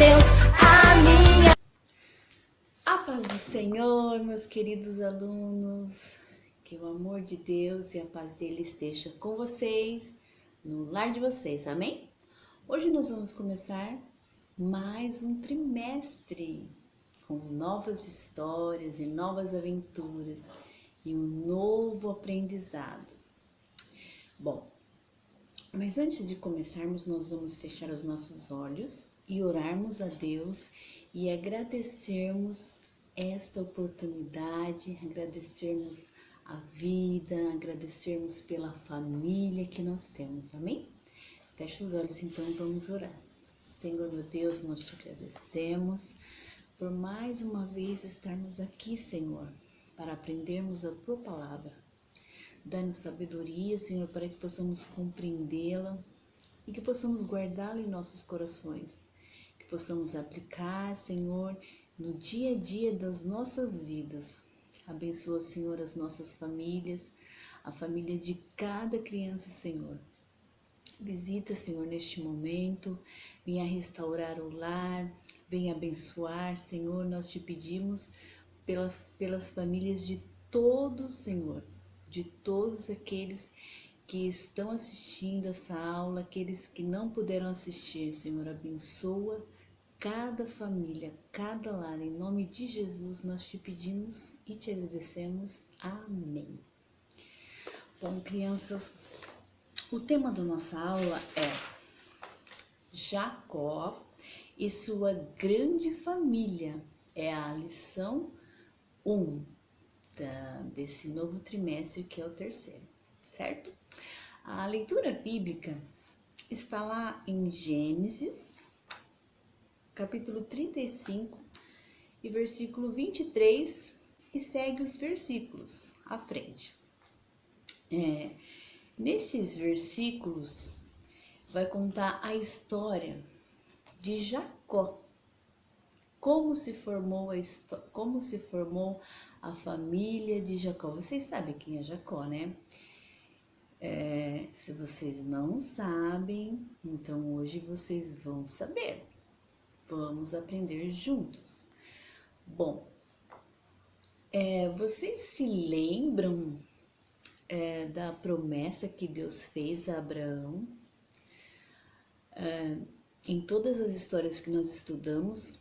Deus, a minha. A paz do Senhor, meus queridos alunos, que o amor de Deus e a paz dele esteja com vocês, no lar de vocês, amém? Hoje nós vamos começar mais um trimestre com novas histórias e novas aventuras e um novo aprendizado. Bom, mas antes de começarmos, nós vamos fechar os nossos olhos e orarmos a Deus e agradecermos esta oportunidade, agradecermos a vida, agradecermos pela família que nós temos, amém? Feche os olhos então e vamos orar. Senhor meu Deus, nós te agradecemos por mais uma vez estarmos aqui, Senhor, para aprendermos a tua palavra. Dá-nos sabedoria, Senhor, para que possamos compreendê-la e que possamos guardá-la em nossos corações. Que possamos aplicar, Senhor, no dia a dia das nossas vidas. Abençoa, Senhor, as nossas famílias, a família de cada criança, Senhor. Visita, Senhor, neste momento, venha restaurar o lar, venha abençoar, Senhor, nós te pedimos pelas famílias de todos, Senhor, de todos aqueles que estão assistindo essa aula, aqueles que não puderam assistir, Senhor, abençoa cada família, cada lar, em nome de Jesus nós te pedimos e te agradecemos, amém. Bom, crianças, o tema da nossa aula é Jacó e sua grande família, é a lição 1 desse novo trimestre, que é o terceiro, certo? A leitura bíblica está lá em Gênesis, capítulo 35 e versículo 23, e segue os versículos à frente. Nesses versículos vai contar a história de Jacó, como se formou a família de Jacó. Vocês sabem quem é Jacó, né? Se vocês não sabem, então hoje vocês vão saber. Vamos aprender juntos. Bom, vocês se lembram da promessa que Deus fez a Abraão? Em todas as histórias que nós estudamos,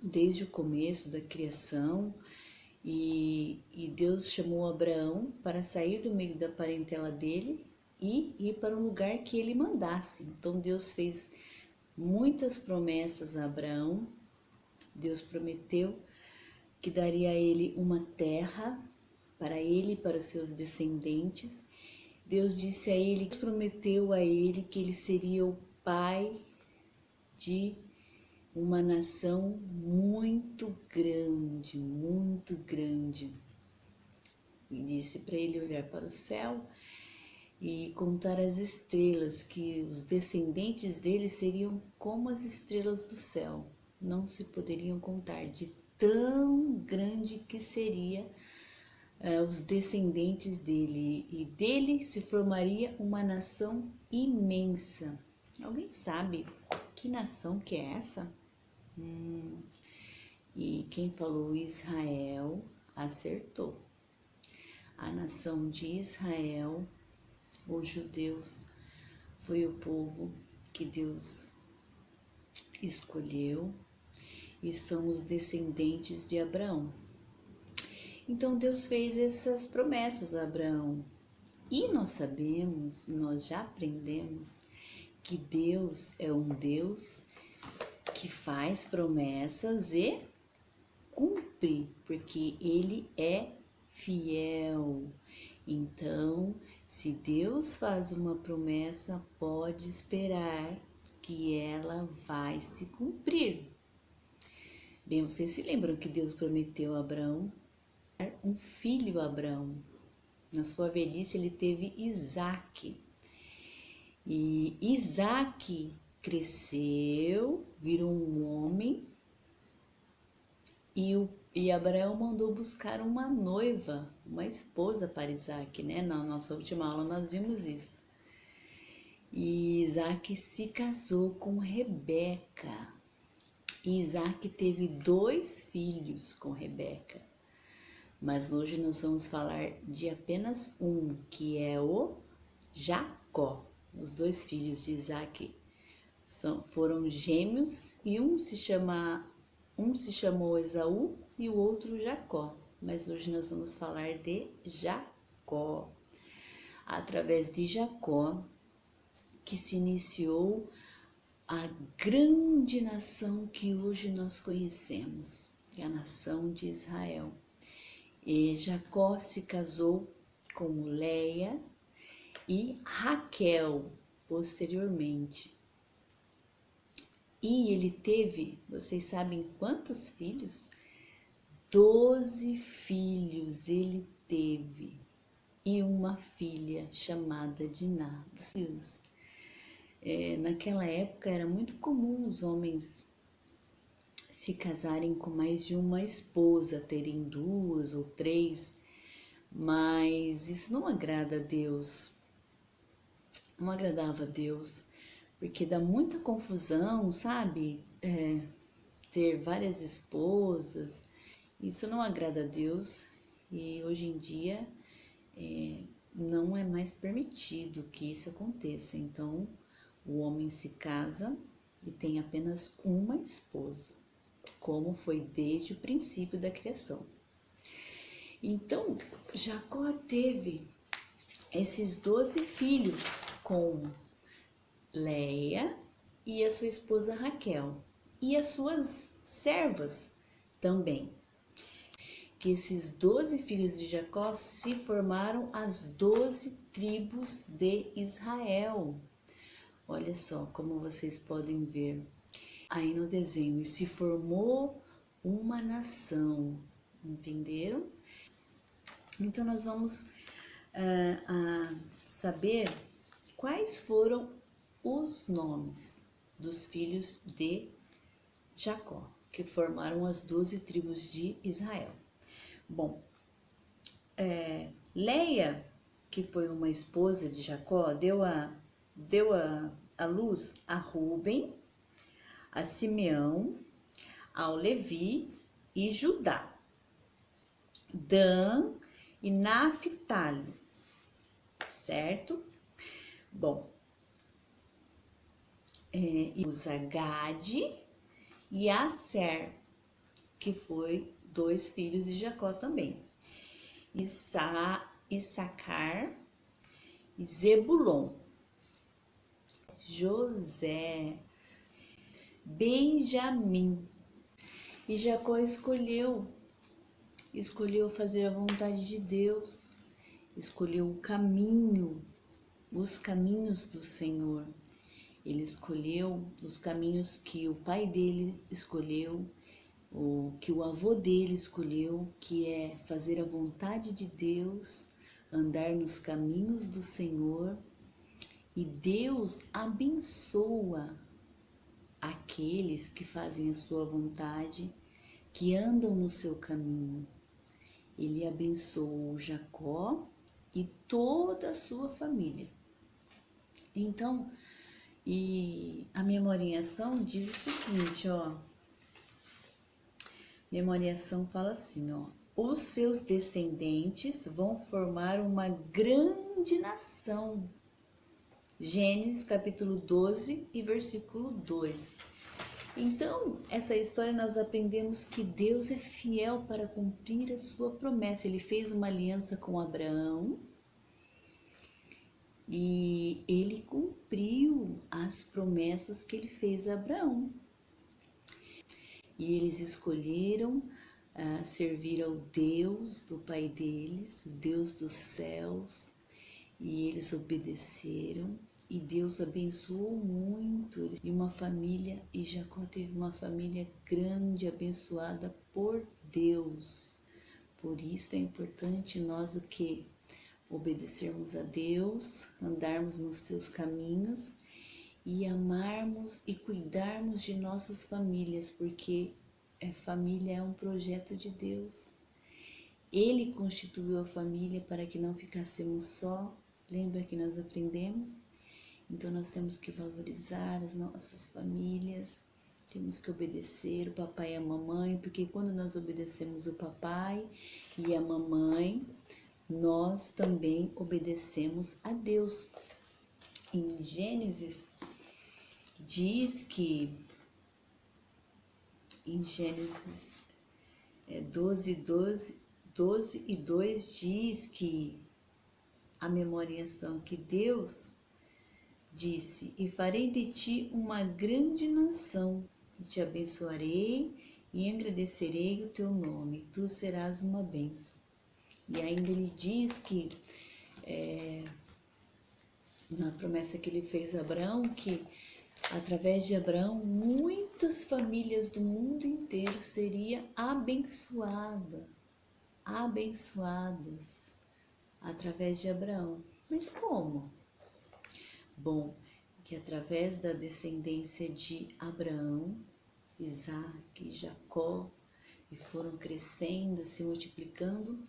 desde o começo da criação, e Deus chamou Abraão para sair do meio da parentela dele e ir para um lugar que ele mandasse. Então Deus fez muitas promessas a Abraão. Deus prometeu que daria a ele uma terra para ele e para os seus descendentes. Deus disse a ele, prometeu a ele que ele seria o pai de uma nação muito grande, muito grande. E disse para ele olhar para o céu e contar as estrelas, que os descendentes dele seriam como as estrelas do céu. Não se poderiam contar, de tão grande que seria os descendentes dele. E dele se formaria uma nação imensa. Alguém sabe que nação que é essa? E quem falou Israel acertou. A nação de Israel, os judeus, foi o povo que Deus escolheu e são os descendentes de Abraão. Então Deus fez essas promessas a Abraão. E nós sabemos, nós já aprendemos que Deus é um Deus que faz promessas e cumpre, porque Ele é fiel. Então, se Deus faz uma promessa, pode esperar que ela vai se cumprir. Bem, vocês se lembram que Deus prometeu a Abraão um filho a Abraão. Na sua velhice ele teve Isaque. E Isaque cresceu, virou um homem e Abraão mandou buscar uma noiva, uma esposa para Isaque, né? Na nossa última aula nós vimos isso. E Isaac se casou com Rebeca. E Isaac teve 2 filhos com Rebeca. Mas hoje nós vamos falar de apenas um, que é o Jacó. Os 2 filhos de Isaac foram gêmeos e um se chamou Esaú e o outro Jacó. Mas hoje nós vamos falar de Jacó. Através de Jacó que se iniciou a grande nação que hoje nós conhecemos, que é a nação de Israel. E Jacó se casou com Leia e Raquel posteriormente. E ele teve, vocês sabem quantos filhos? 12 filhos ele teve e uma filha chamada Diná. Naquela época era muito comum os homens se casarem com mais de uma esposa, terem 2 ou 3, mas isso não agrada a Deus, não agradava a Deus, porque dá muita confusão, sabe? Ter várias esposas, isso não agrada a Deus e hoje em dia não é mais permitido que isso aconteça. Então, o homem se casa e tem apenas uma esposa, como foi desde o princípio da criação. Então, Jacó teve esses 12 filhos com Leia e a sua esposa Raquel e as suas servas também. Que esses 12 filhos de Jacó se formaram as 12 tribos de Israel. Olha só como vocês podem ver aí no desenho, e se formou uma nação, entenderam? Então nós vamos saber quais foram os nomes dos filhos de Jacó, que formaram as 12 tribos de Israel. Bom, Leia, que foi uma esposa de Jacó, deu a luz a Rúben, a Simeão, ao Levi e Judá, Dan e Naphtali, certo? Bom, e os Gade e Aser, que foi 2 filhos de Jacó também, Issacar e Zebulon, José, Benjamim. E Jacó escolheu fazer a vontade de Deus, escolheu o caminho, os caminhos do Senhor. Ele escolheu os caminhos que o pai dele escolheu, que o avô dele escolheu, que é fazer a vontade de Deus, andar nos caminhos do Senhor. E Deus abençoa aqueles que fazem a sua vontade, que andam no seu caminho. Ele abençoou Jacó e toda a sua família. Então, e a memoriação diz o seguinte, ó. Memoriação fala assim, ó. Os seus descendentes vão formar uma grande nação. Gênesis capítulo 12 e versículo 2. Então, essa história nós aprendemos que Deus é fiel para cumprir a sua promessa. Ele fez uma aliança com Abraão e ele cumpriu as promessas que ele fez a Abraão. E eles escolheram servir ao Deus do pai deles, o Deus dos céus, e eles obedeceram. E Deus abençoou muito e uma família, e Jacó teve uma família grande, abençoada por Deus. Por isso é importante nós o que? Obedecermos a Deus, andarmos nos seus caminhos e amarmos e cuidarmos de nossas famílias, porque família é um projeto de Deus. Ele constituiu a família para que não ficássemos só. Lembra que nós aprendemos? Então nós temos que valorizar as nossas famílias, temos que obedecer o papai e a mamãe, porque quando nós obedecemos o papai e a mamãe, nós também obedecemos a Deus. Em Gênesis diz que, em Gênesis 12 e 2 diz que a memoriação que Deus disse: e farei de ti uma grande nação, e te abençoarei e engrandecerei o teu nome, tu serás uma bênção. E ainda ele diz que, na promessa que ele fez a Abraão, que através de Abraão, muitas famílias do mundo inteiro seriam abençoadas através de Abraão. Mas como? Bom, que através da descendência de Abraão, Isaac e Jacó, e foram crescendo, se multiplicando,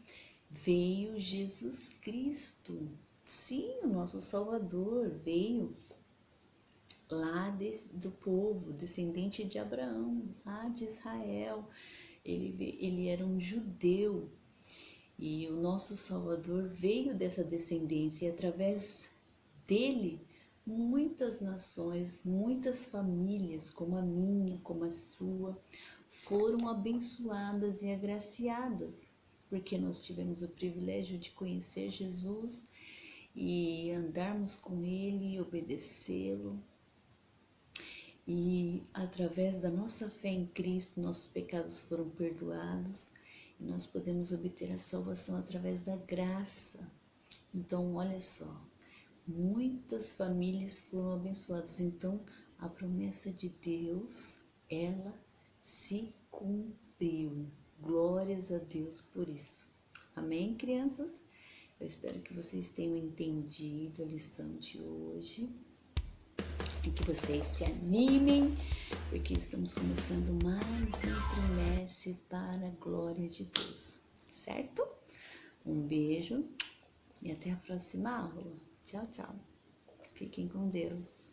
veio Jesus Cristo. Sim, o nosso Salvador veio lá do povo, descendente de Abraão, lá de Israel. Ele era um judeu e o nosso Salvador veio dessa descendência e através dele muitas nações, muitas famílias, como a minha, como a sua, foram abençoadas e agraciadas, porque nós tivemos o privilégio de conhecer Jesus e andarmos com Ele e obedecê-lo. E através da nossa fé em Cristo, nossos pecados foram perdoados e nós podemos obter a salvação através da graça. Então, olha só, muitas famílias foram abençoadas. Então, a promessa de Deus, ela se cumpriu. Glórias a Deus por isso. Amém, crianças? Eu espero que vocês tenham entendido a lição de hoje e que vocês se animem, porque estamos começando mais um trimestre para a glória de Deus, certo? Um beijo e até a próxima aula. Tchau, tchau. Fiquem com Deus.